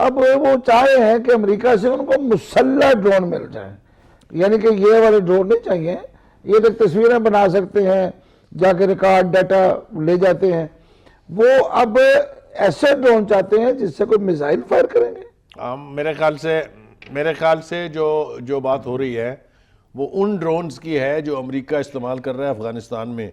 اب وہ چاہے ہیں کہ امریکہ سے ان کو مسلح ڈرون مل جائیں، یعنی کہ یہ والے ڈرون نہیں چاہیے، یہ تو تصویریں بنا سکتے ہیں، جا کے ریکارڈ ڈیٹا لے جاتے ہیں، وہ اب ایسے ڈرون چاہتے ہیں جس سے کوئی میزائل فائر کریں گے۔ میرے خیال سے جو بات ہو رہی ہے وہ ان ڈرونز کی ہے جو امریکہ استعمال کر رہا ہے افغانستان میں،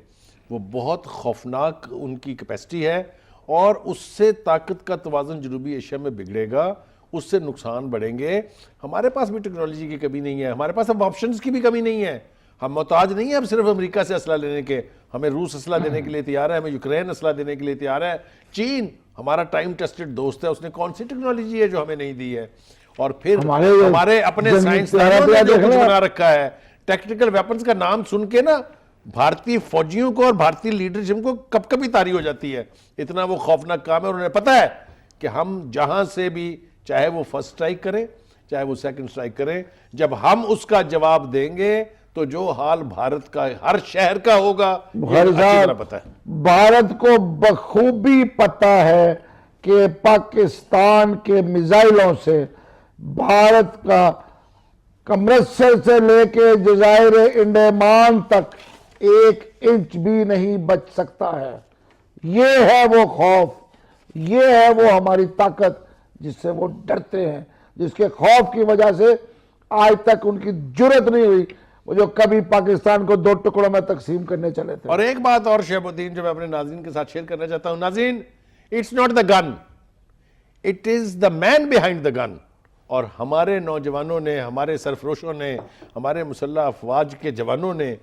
وہ بہت خوفناک ان کی کیپیسٹی ہے، اور اس سے طاقت کا توازن جنوبی ایشیا میں بگڑے گا، اس سے نقصان بڑھیں گے۔ ہمارے پاس بھی ٹیکنالوجی کی کمی نہیں ہے، ہمارے پاس اب آپشنز کی بھی کمی نہیں ہے، ہم محتاج نہیں ہیں اب صرف امریکہ سے اسلحہ لینے کے، ہمیں روس اسلحہ دینے کے لیے تیار ہے، ہمیں یوکرین اسلحہ دینے کے لیے تیار ہے، چین ہمارا ٹائم ٹیسٹڈ دوست ہے، اس نے کون سی ٹیکنالوجی ہے جو ہمیں نہیں دی ہے؟ اور پھر ہمارے اپنے سائنسدانوں نے جو کچھ بنا رکھا ہے، ٹیکٹیکل ویپنز کا نام سن کے نا بھارتی فوجیوں کو اور بھارتی لیڈرشپ کو کب کبھی طاری ہو جاتی ہے، اتنا وہ خوفناک کام ہے۔ اور انہیں پتہ ہے کہ ہم جہاں سے بھی، چاہے وہ فرسٹ سٹرائک کریں چاہے وہ سیکنڈ سٹرائک کریں، جب ہم اس کا جواب دیں گے تو جو حال بھارت کا ہر شہر کا ہوگا یہ اچھی طرح پتہ ہے۔ بھارت کو بخوبی پتہ ہے کہ پاکستان کے میزائلوں سے بھارت کا امرتسر سے لے کے جزائر انڈمان تک 1 انچ بھی نہیں بچ سکتا ہے۔ یہ ہے وہ خوف، یہ ہے وہ ہماری طاقت جس سے وہ ڈرتے ہیں، جس کے خوف کی وجہ سے آج تک ان کی جرت نہیں ہوئی وہ جو کبھی پاکستان کو 2 ٹکڑوں میں تقسیم کرنے چلے تھے۔ اور ایک بات اور شہاب الدین جو میں اپنے ناظرین کے ساتھ شیئر کرنا چاہتا ہوں، ناظرین، it's not the gun, it is the man behind the gun. اور ہمارے نوجوانوں نے، ہمارے سرفروشوں نے، ہمارے مسلح افواج کے جوانوں نے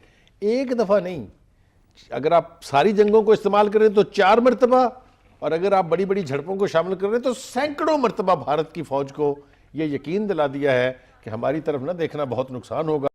ایک دفعہ نہیں، اگر آپ ساری جنگوں کو استعمال کریں تو 4 مرتبہ، اور اگر آپ بڑی بڑی جھڑپوں کو شامل کریں تو سینکڑوں مرتبہ بھارت کی فوج کو یہ یقین دلا دیا ہے کہ ہماری طرف نہ دیکھنا، بہت نقصان ہوگا۔